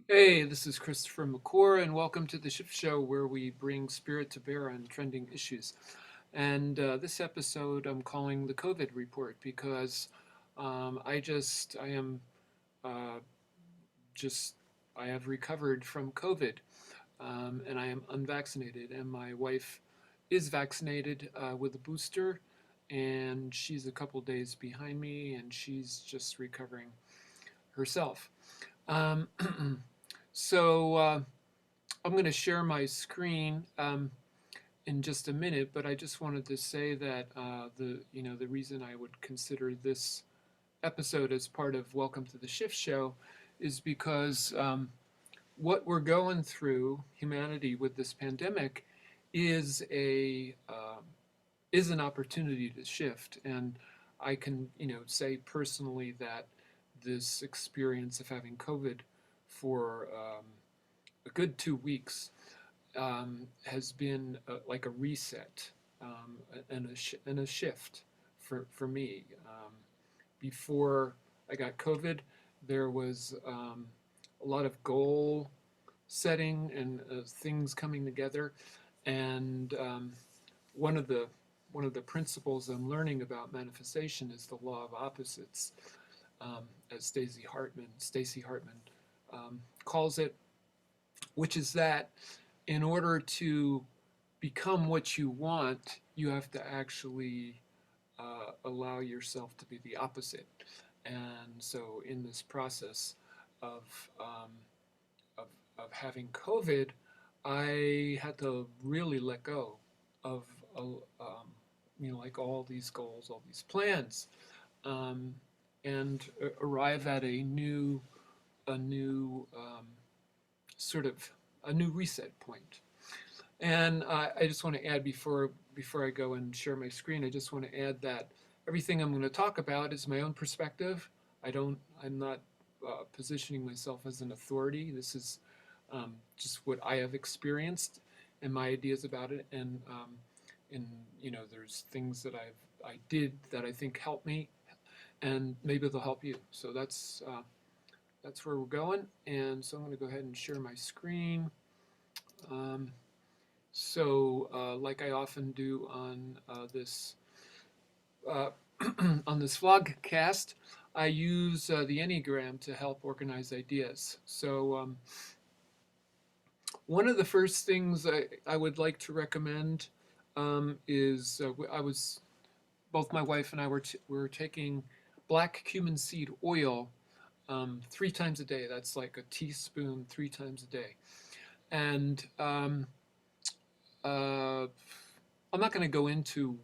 Hey, this is Christopher McClure, and welcome to the Shift Show, where we bring spirit to bear on trending issues. And this episode I'm calling the COVID Report because I am uh, just, I have recovered from COVID, and I am unvaccinated, and my wife is vaccinated with a booster, and she's a couple days behind me, and she's just recovering herself. Um, so, I'm going to share my screen in just a minute, but I just wanted to say that the reason I would consider this episode as part of Welcome to the Shift Show is because what we're going through, humanity, with this pandemic, is a is an opportunity to shift, and I can say personally that this experience of having COVID for a good 2 weeks has been like a reset and a shift for me. Before I got COVID, there was a lot of goal setting and things coming together, and one of the one of the principles I'm learning about manifestation is the law of opposites, as Stacy Hartman calls it, which is that in order to become what you want, you have to actually allow yourself to be the opposite. And so, in this process of um, of, of having COVID, I had to really let go of like all these goals, all these plans, um, and arrive at a new sort of a new reset point. And I just want to add before I go and share my screen, I just want to add that everything I'm going to talk about is my own perspective. I'm not positioning myself as an authority. This is just what I have experienced and my ideas about it. And there's things that I did that I think helped me, and maybe they'll help you. So that's where we're going. And so I'm going to go ahead and share my screen. Um, like I often do on this uh, on this vlogcast, I use the Enneagram to help organize ideas. So one of the first things I would like to recommend is I was both my wife and I were taking black cumin seed oil 3 times a day. That's like a teaspoon 3 times a day, and uh, I'm not going to go into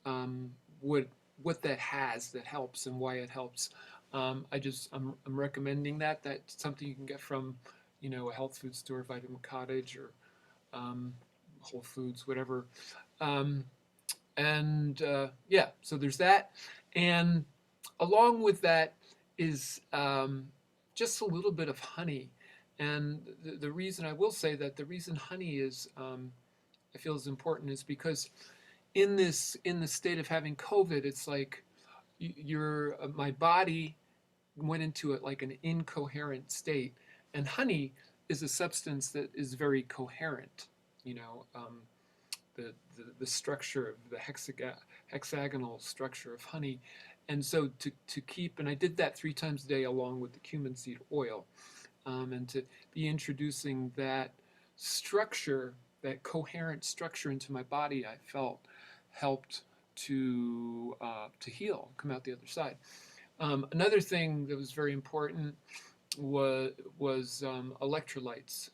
um, what what that has that helps and why it helps. I'm recommending that. That's something you can get from a health food store, Vitamin Cottage, or Whole Foods, whatever. Um, and yeah, so there's that, and along with that is just a little bit of honey. And the reason I will say that the reason honey is I feel is important is because in the state of having COVID, it's like your my body went into it like an incoherent state, and honey is a substance that is very coherent. You know, the structure of the hexagonal structure of honey, and so to keep, and I did that 3 times a day along with the cumin seed oil, and to be introducing that structure, that coherent structure into my body, I felt helped to heal, come out the other side. Another thing that was very important was electrolytes.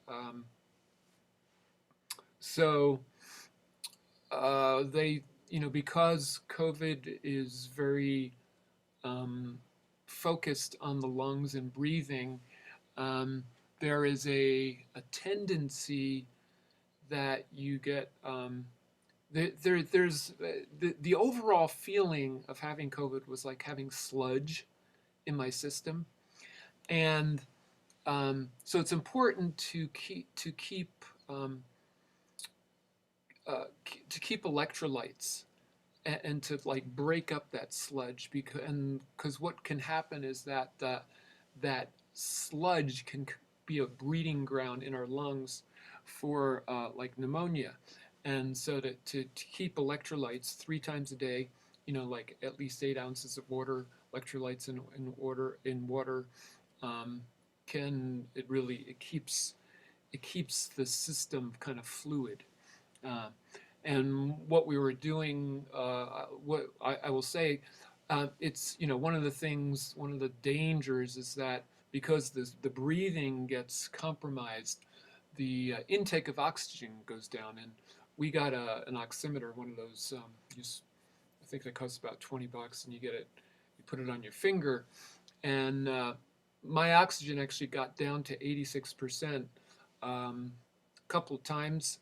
So they, because COVID is very focused on the lungs and breathing, um, there is a tendency that you get there's the overall feeling of having COVID was like having sludge in my system, and so it's important um, to keep electrolytes and to like break up that sludge, because what can happen is that sludge can be a breeding ground in our lungs for like pneumonia. And so to keep electrolytes 3 times a day, like at least 8 ounces of water, electrolytes in water, um, can it really it keeps the system kind of fluid. Uh, and what we were doing, what I will say, it's one of the things, one of the dangers is that because the breathing gets compromised, the intake of oxygen goes down. And we got an oximeter, one of those. I think that costs about $20, and you get it. You put it on your finger, and my oxygen actually got down to 86% a couple of times.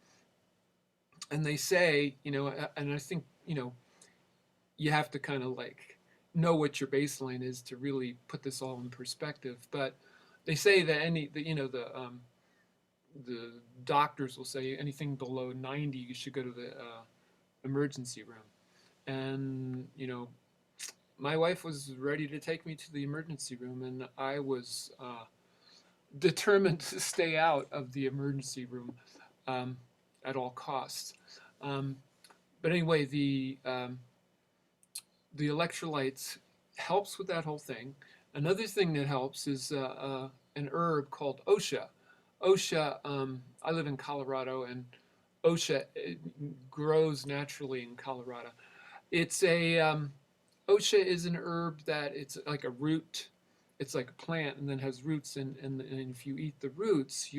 And they say, and I think, you have to kind of like know what your baseline is to really put this all in perspective. But they say that the doctors will say anything below 90, you should go to the emergency room. And my wife was ready to take me to the emergency room, and I was determined to stay out of the emergency room um, at all costs. Um, but anyway, the electrolytes helps with that whole thing. Another thing that helps is an herb called osha. Osha, I live in Colorado, and osha grows naturally in Colorado. It's a osha is an herb that it's like a root. It's like a plant, and then has roots. And if you eat the roots,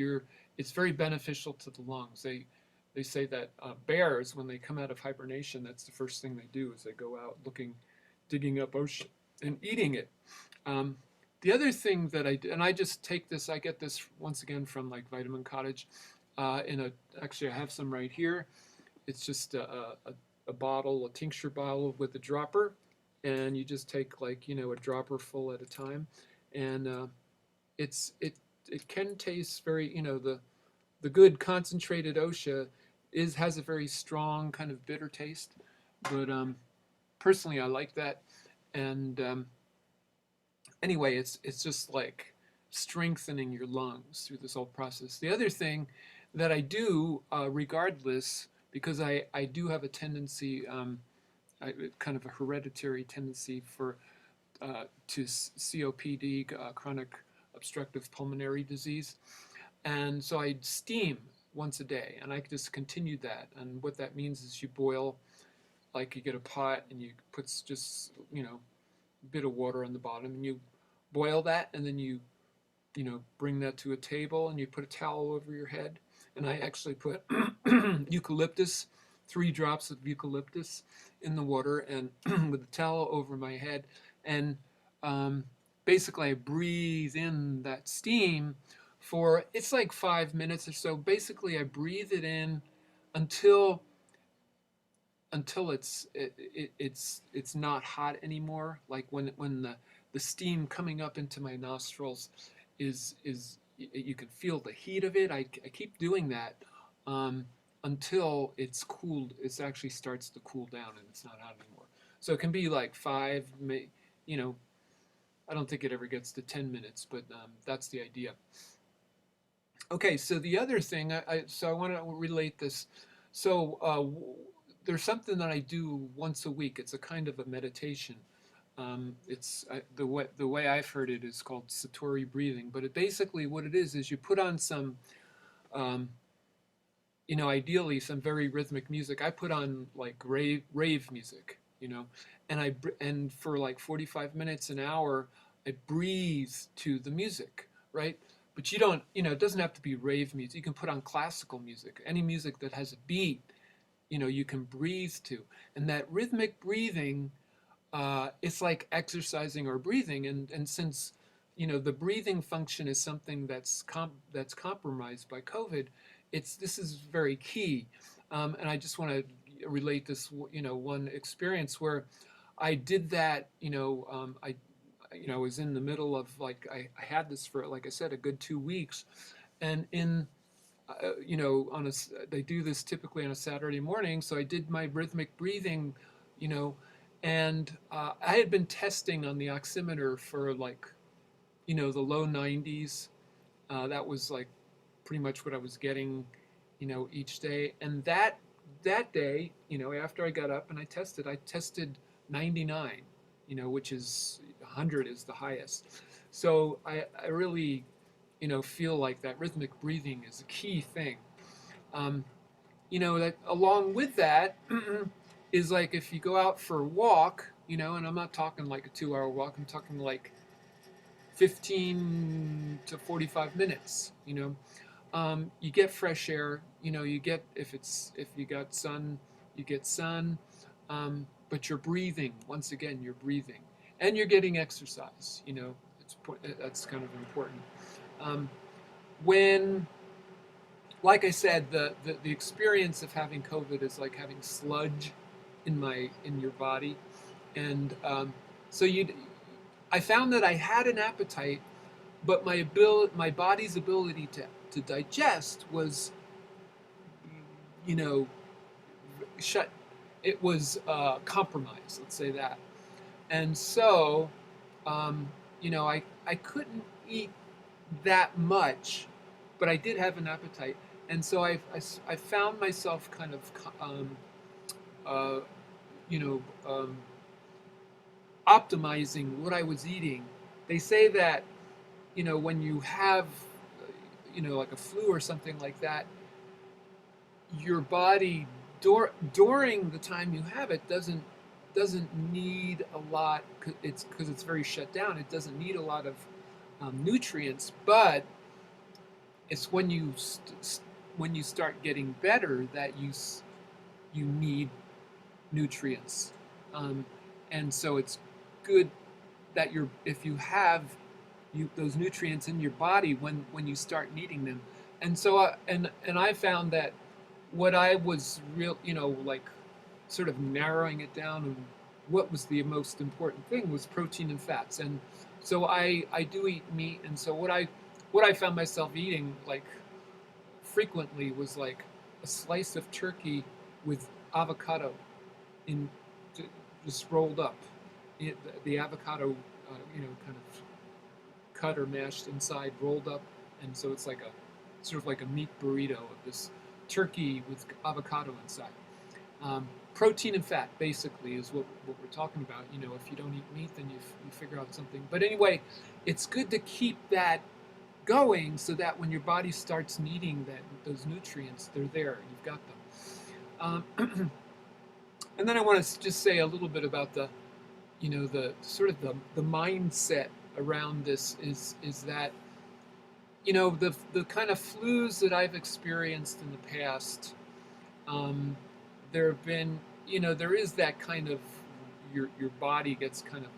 it's very beneficial to the lungs. They say that bears, when they come out of hibernation, that's the first thing they do is they go out digging up osha and eating it. Um, the other thing that I do, and I just take this, I get this once again from like Vitamin Cottage. Actually, I have some right here. It's just a bottle, a tincture bottle with a dropper, and you just take like a dropper full at a time, and it can taste very the good concentrated osha has a very strong kind of bitter taste, but personally I like that. And anyway, it's just like strengthening your lungs through this whole process. The other thing that I do, regardless, because I do have a tendency, kind of a hereditary tendency to COPD, chronic obstructive pulmonary disease, and so I steam once a day, and I just continue that. And what that means is you boil, like you get a pot and you put just a bit of water on the bottom, and you boil that, and then you bring that to a table, and you put a towel over your head. And I actually put eucalyptus, 3 drops of eucalyptus in the water, and with a towel over my head, and basically I breathe in that steam for it's like 5 minutes or so. Basically, I breathe it in until it's not hot anymore. Like when the steam coming up into my nostrils is you can feel the heat of it. I keep doing that until it's cooled. It actually starts to cool down and it's not hot anymore. So it can be like you know, I don't think it ever gets to 10 minutes, but that's the idea. Okay, so the other thing, I want to relate this. So there's something that I do once a week. It's a kind of a meditation. It's the way I've heard it is called Satori breathing. But basically what it is you put on some, um, ideally some very rhythmic music. I put on like rave music, and for like 45 minutes, an hour, I breathe to the music, right? But you don't, it doesn't have to be rave music. You can put on classical music, any music that has a beat, you can breathe to. And that rhythmic breathing, it's like exercising or breathing. And since, the breathing function is something that's compromised by COVID, this is very key. And I just want to relate this, one experience where I did that, I was in the middle of like, I had this for, like I said, a good 2 weeks. And they do this typically on a Saturday morning. So I did my rhythmic breathing, you know, and I had been testing on the oximeter for like the low 90s. That was like pretty much what I was getting, each day. And that day, after I got up and I tested 99, which is 100 is the highest. So I really, feel like that rhythmic breathing is a key thing. Um, that along with that is like if you go out for a walk, and I'm not talking like a 2 hour walk, I'm talking like 15 to 45 minutes, you get fresh air, you get, if you got sun, you get sun, but you're breathing, once again, you're breathing, and you're getting exercise, that's kind of important. Um, when like I said, the experience of having COVID is like having sludge in your body, and so I found that I had an appetite, but my body's ability to digest was, you know, shut. It was compromised. Let's say that, and so, I couldn't eat that much, but I did have an appetite, and so I found myself kind of, uh, you know, um, optimizing what I was eating. They say that, when you have, like a flu or something like that, your body during the time you have it doesn't need a lot. It's because it's very shut down. It doesn't need a lot of nutrients, but it's when you start getting better that you need nutrients, um, and so it's good that if you have those nutrients in your body when you start needing them. And so and I found that what I was real, like sort of narrowing it down, and what was the most important thing was protein and fats. And so I do eat meat, and so what I found myself eating like frequently was like a slice of turkey with avocado in just rolled up. The avocado, kind of cut or mashed inside, rolled up, and so it's like a sort of like a meat burrito of this turkey with avocado inside. Protein and fat basically is what we're talking about. If you don't eat meat, then you figure out something. But anyway, it's good to keep that going so that when your body starts needing those nutrients, they're there. You've got them. And then I want to just say a little bit about the sort of the mindset around this is that, the kind of flus that I've experienced in the past, there have been, there is that kind of your body gets kind of.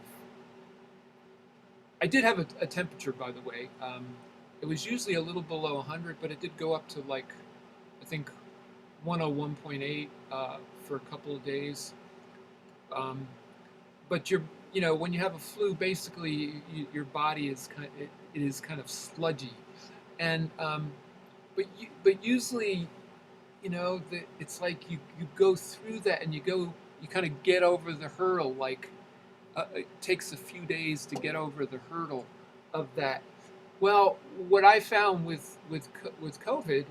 I did have a temperature, by the way. It was usually a little below 100, but it did go up to like, I think, 101.8 for a couple of days. But when you have a flu, basically your body is it is kind of sludgy, and but usually, it's like you go through that and you kind of get over the hurdle. Like it takes a few days to get over the hurdle of that. Well, what I found with COVID,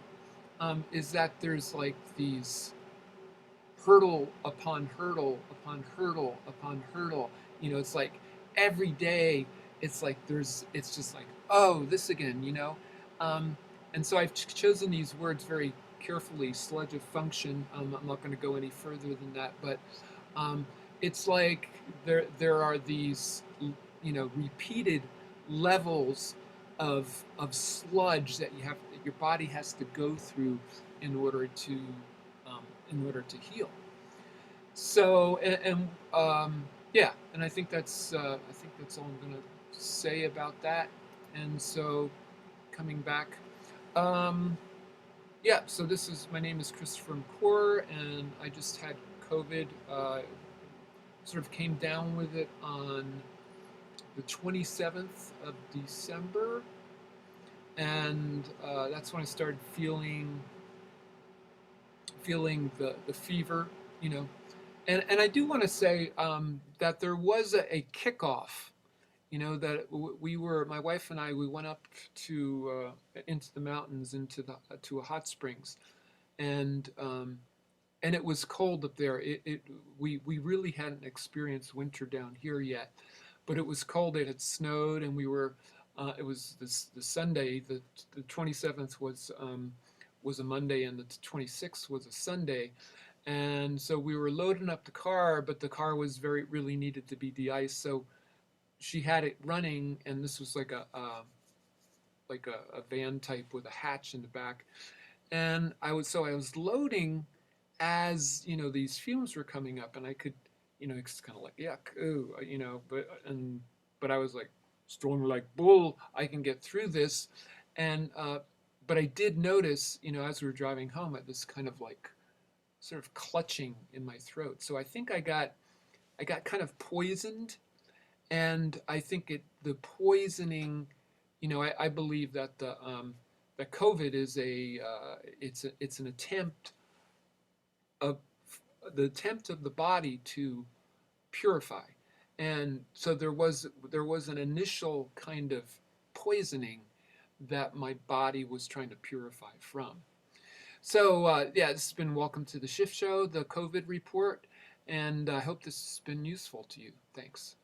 is that there's like these hurdle upon hurdle upon hurdle upon hurdle. It's like every day it's like it's just like, oh, this again, and so I've chosen these words very carefully. Sludge of function. I'm not going to go any further than that, but it's like there are these, repeated levels of sludge that your body has to go through in order to heal. So yeah, and I think that's all I'm going to say about that. And so coming back, yeah. So my name is Christopher McClure, and I just had COVID. Sort of came down with it on the 27th of December, and that's when I started feeling the fever, and I do want to say that there was a kickoff, that we were, my wife and I, we went up to into the mountains, into the to a hot springs, and um, and it was cold up there. We really hadn't experienced winter down here yet, but it was cold. It had snowed, and we were. It was the Sunday. The 27th was a Monday, and the 26th was a Sunday, and so we were loading up the car, but the car was really needed to be de-iced. So she had it running, and this was like a van type with a hatch in the back, and I was loading as these fumes were coming up, and I could, it's kind of like yuck, ooh, but I was like strong like bull. I can get through this, and but I did notice, as we were driving home, this kind of like sort of clutching in my throat. So I think I got kind of poisoned, and I think the poisoning, I believe that that COVID is it's an attempt of the attempt of the body to purify, and so there was an initial kind of poisoning that my body was trying to purify from. So yeah, this has been Welcome to the Shift Show, the COVID report, and I hope this has been useful to you. Thanks.